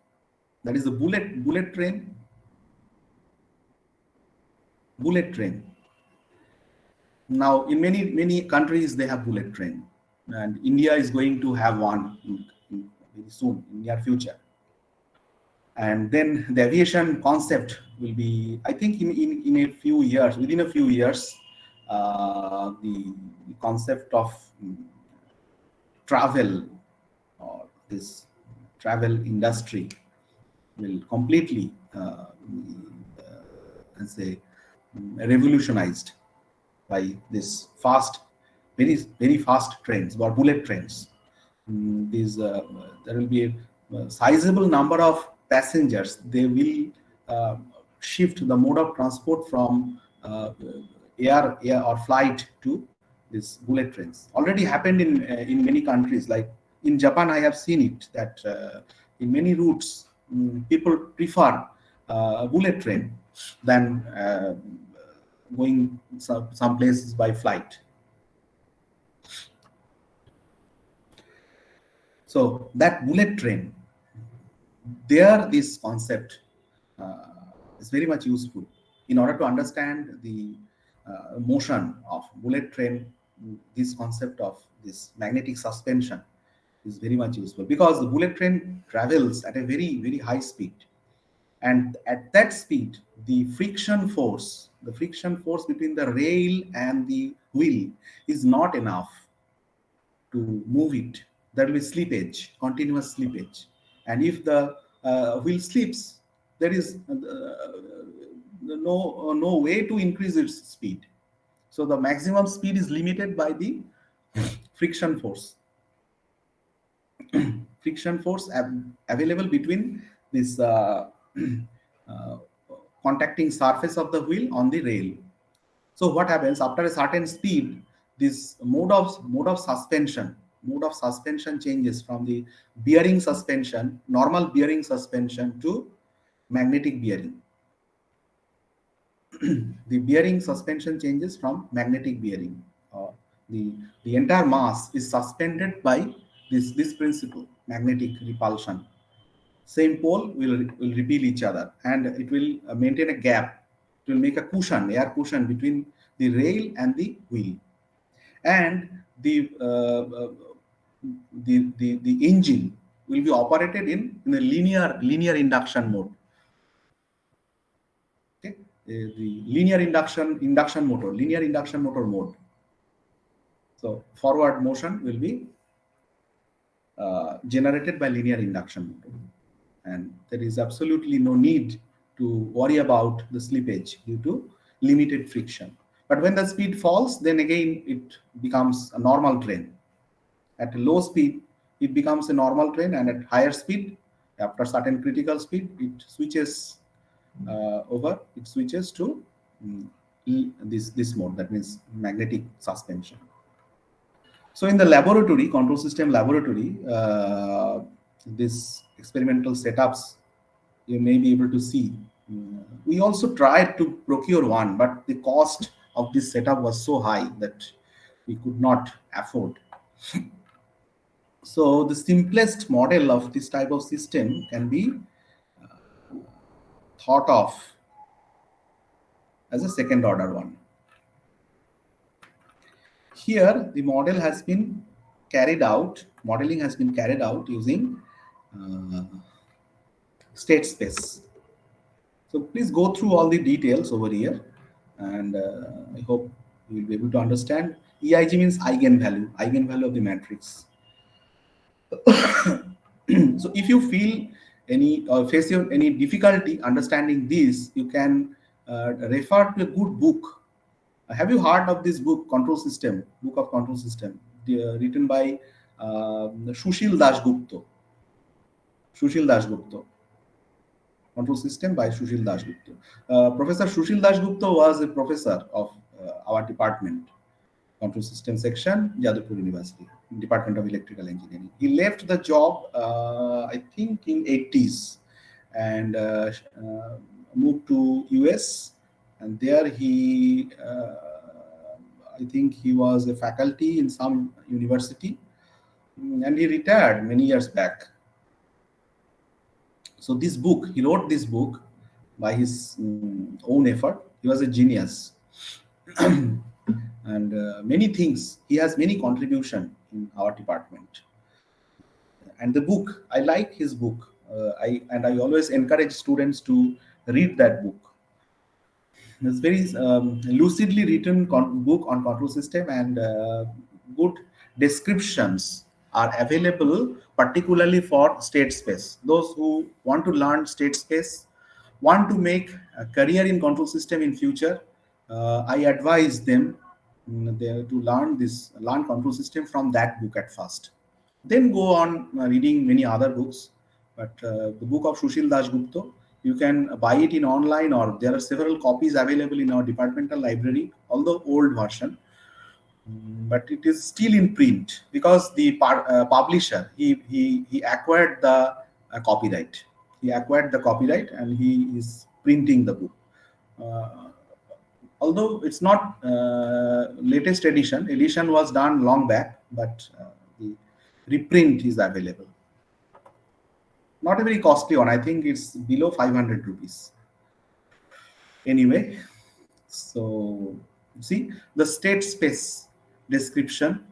That is the bullet train. Bullet train. Now, in many countries, they have bullet train, and India is going to have one very soon, in near future. And then the aviation concept will be, I think, in a few years, within a few years, the concept of travel or this travel industry will completely, let's say, revolutionized by this fast, very fast trains or bullet trains. These There will be a sizable number of passengers. They will shift the mode of transport from air or flight to these bullet trains. Already happened in many countries. Like in Japan, I have seen it that in many routes people prefer bullet train than going some places by flight. So that bullet train, there this concept is very much useful in order to understand the motion of bullet train. This concept of this magnetic suspension is very much useful because the bullet train travels at a very high speed, and at that speed the friction force between the rail and the wheel is not enough to move it. There will be slippage, continuous slippage, and if the wheel slips, there is no way to increase its speed. So the maximum speed is limited by the friction force. Friction force available between this contacting surface of the wheel on the rail. So what happens after a certain speed? This mode of suspension changes from the bearing suspension, normal bearing suspension, to magnetic bearing. The bearing suspension changes from magnetic bearing. The entire mass is suspended by this principle, magnetic repulsion. Same pole will repel each other, and it will maintain a gap. It will make a cushion, air cushion between the rail and the wheel, and the engine will be operated in a linear induction mode. Okay, the linear induction motor mode. So forward motion will be generated by linear induction motor, and there is absolutely no need to worry about the slippage due to limited friction. But when the speed falls, then again it becomes a normal train. At a low speed, it becomes a normal train, and at higher speed, after certain critical speed, it switches to this mode, that means magnetic suspension. So in the laboratory, control system laboratory, this experimental setups you may be able to see. We also tried to procure one, but the cost of this setup was so high that we could not afford. So the simplest model of this type of system can be thought of as a second order one. Here the modeling has been carried out using state space. So please go through all the details over here, and I hope you will be able to understand. EIG means eigenvalue of the matrix. So if you feel face any difficulty understanding this, you can refer to a good book. Have you heard of this book, Book of Control System, written by Sushil Dasgupta? Control System by Sushil Dasgupta. Professor Sushil Dasgupta was a professor of our department, Control System section, Jadavpur University, Department of Electrical Engineering. He left the job, I think, in 80s, and moved to US, and there he, I think he was a faculty in some university, and he retired many years back. So this book, he wrote this book by his own effort. He was a genius. And many things, he has many contribution in our department. And the book, I like his book. I always encourage students to read that book. It's very lucidly written book on control system, and good descriptions are available particularly for state space. Those who want to learn state space, want to make a career in control system in future, I advise them to learn control system from that book at first. Then go on reading many other books. But the book of Sushil Das Gupta, you can buy it in online, or there are several copies available in our departmental library, although old version. But it is still in print because the publisher he acquired the copyright. He acquired the copyright and he is printing the book. Uh, Although it's not latest edition was done long back, but the reprint is available. Not a very costly one. I think it's below 500 rupees. Anyway, so see the state space description.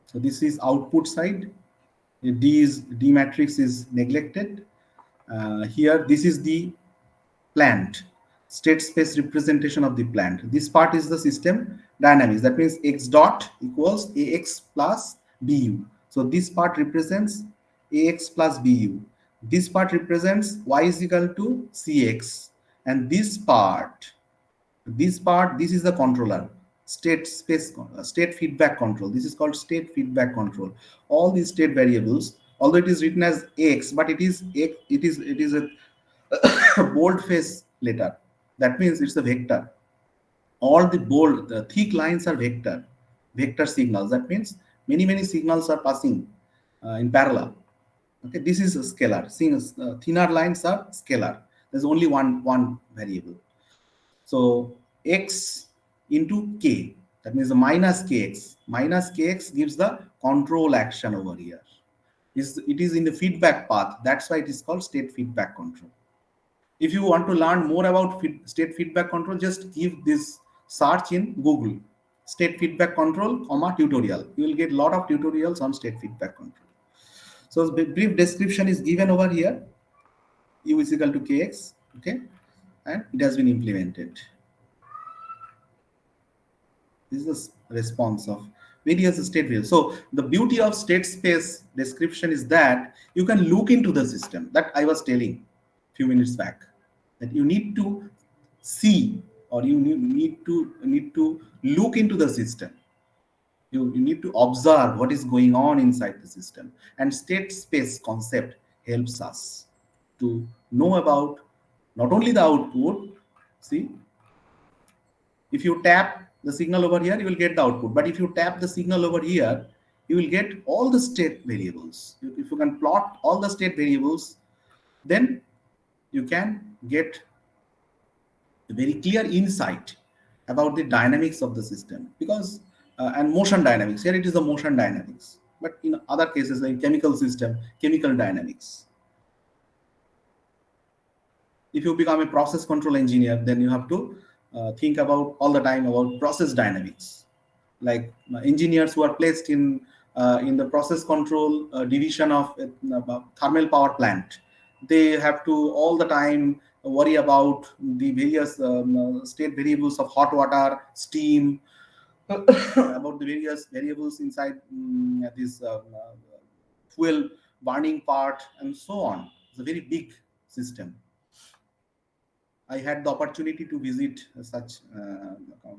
So this is output side. D matrix is neglected. Here, this is the plant, state space representation of the plant. This part is the system dynamics. That means x dot equals ax plus bu. So this part represents ax plus bu. This part represents y is equal to cx. And this part, this is the controller, state space, state feedback control. This is called state feedback control. All these state variables, although it is written as x, but it is a bold face letter. That means it's a vector. All the thick lines are vector signals. That means many signals are passing in parallel. Okay, this is a scalar. Thinner lines are scalar. There's only one variable. So x into k, that means the minus kx. Minus kx gives the control action over here. It is in the feedback path. That's why it is called state feedback control. If you want to learn more about state feedback control, just give this search in Google, state feedback control, tutorial. You will get a lot of tutorials on state feedback control. So the brief description is given over here. U is equal to kx, okay, and it has been implemented. This is the response of various state variables. So the beauty of state space description is that you can look into the system, that I was telling a few minutes back, that you need to see, or you need to look into the system. You need to observe what is going on inside the system, and state space concept helps us to know about not only the output. See, if you tap the signal over here, you will get the output. But if you tap the signal over here, you will get all the state variables. If you can plot all the state variables, then you can get a very clear insight about the dynamics of the system. Because and motion dynamics. Here it is the motion dynamics. But in other cases, like chemical system, chemical dynamics. If you become a process control engineer, then you have to think about all the time about process dynamics. Like engineers who are placed in the process control division of thermal power plant, they have to all the time worry about the various state variables of hot water, steam, about the various variables inside this fuel burning part, and so on. It's a very big system. I had the opportunity to visit such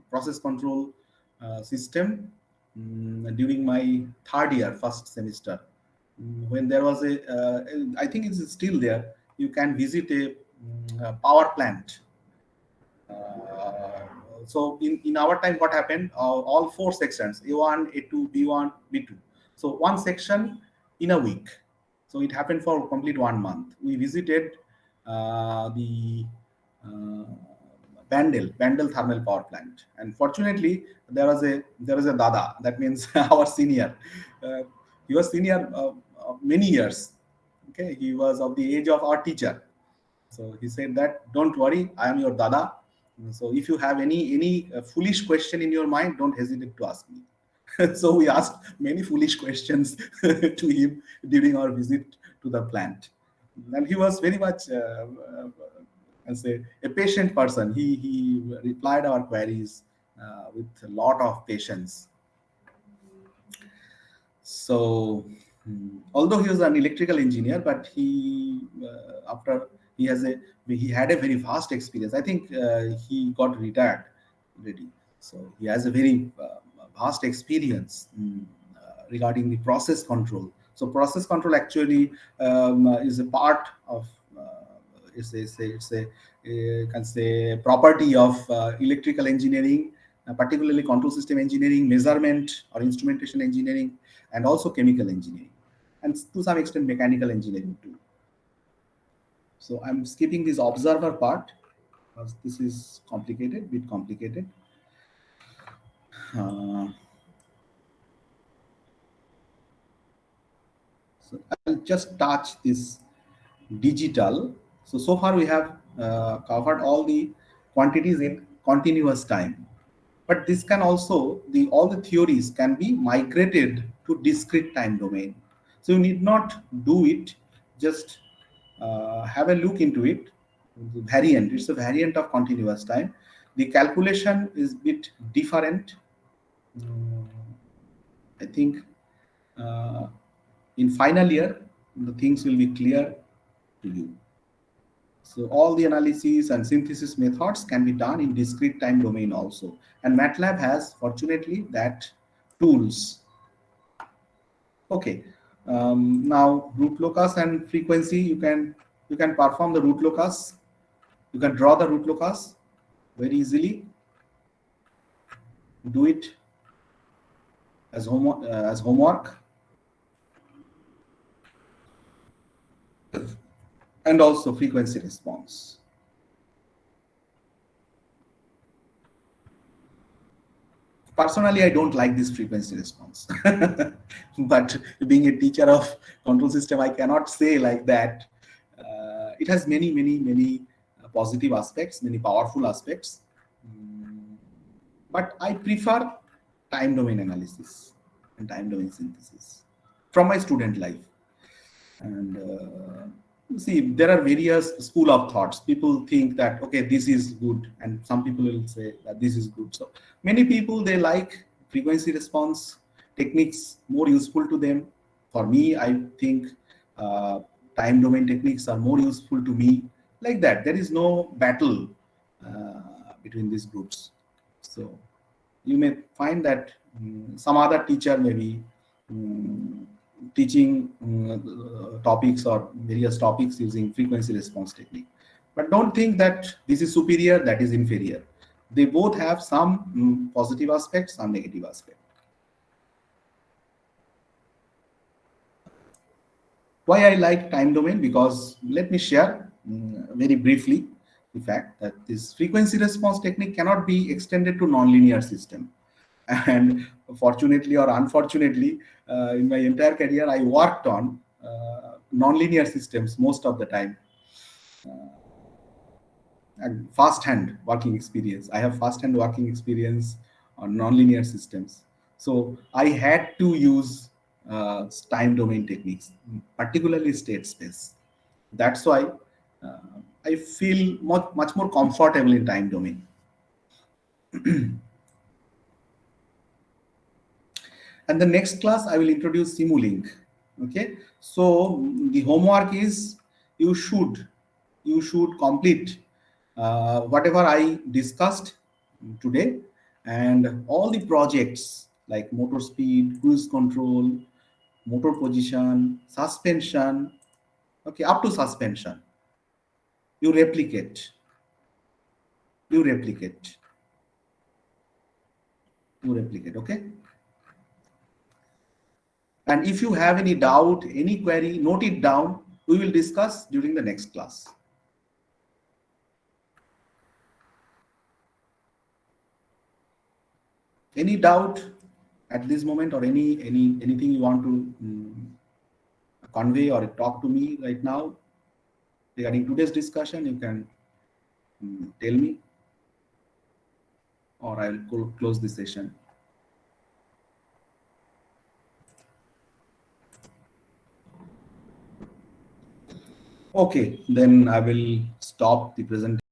process control system during my third year, first semester. When there was I think it's still there, you can visit a power plant. So in our time, what happened? All four sections, A1, A2, B1, B2. So one section in a week. So it happened for complete 1 month. We visited the Bandel thermal power plant, and fortunately there was a dada, that means our senior. He was senior many years. Okay, he was of the age of our teacher. So he said that, don't worry, I am your dada. So if you have any foolish question in your mind, don't hesitate to ask me. So we asked many foolish questions to him during our visit to the plant, and he was very much as a patient person. He replied our queries with a lot of patience. So although he was an electrical engineer, but he after he had a very vast experience. I think he got retired already. So he has a very vast experience regarding the process control. So process control actually is a part of can say property of electrical engineering, particularly control system engineering, measurement or instrumentation engineering, and also chemical engineering, and to some extent mechanical engineering too. So I'm skipping this observer part because this is complicated, bit complicated. Uh, so I'll just touch this digital. So far we have covered all the quantities in continuous time, but this can also all the theories can be migrated to discrete time domain. So you need not do it, just have a look into it. The variant, it's a variant of continuous time. The calculation is bit different. I think uh, in final year the things will be clear to you. So all the analysis and synthesis methods can be done in discrete time domain also. And MATLAB has, fortunately, that tools. Okay. Now root locus and frequency, you can perform the root locus. You can draw the root locus very easily. Do it as homework. And also frequency response. Personally, I don't like this frequency response. But being a teacher of control system, I cannot say like that. It has many positive aspects, many powerful aspects. But I prefer time domain analysis and time domain synthesis from my student life. And see, there are various school of thoughts. People think that, okay, this is good, and some people will say that this is good. So many people, they like frequency response techniques more useful to them. For me, I think time domain techniques are more useful to me. Like that, there is no battle between these groups. So you may find that some other teacher may be teaching topics or various topics using frequency response technique. But don't think that this is superior, that is inferior. They both have some positive aspects, some negative aspects. Why I like time domain? Because let me share very briefly the fact that this frequency response technique cannot be extended to nonlinear system. And fortunately or unfortunately, in my entire career, I worked on nonlinear systems most of the time. And first-hand working experience. I have first-hand working experience on nonlinear systems. So I had to use time domain techniques, particularly state space. That's why I feel much more comfortable in time domain. And the next class, I will introduce Simulink. Okay, so the homework is you should complete whatever I discussed today, and all the projects like motor speed, cruise control, motor position, suspension, okay, up to suspension. You replicate. Okay. And if you have any doubt, any query, note it down. We will discuss during the next class. Any doubt at this moment, or anything you want to convey or talk to me right now regarding today's discussion, you can tell me, or I will close the session. Okay, then I will stop the presentation.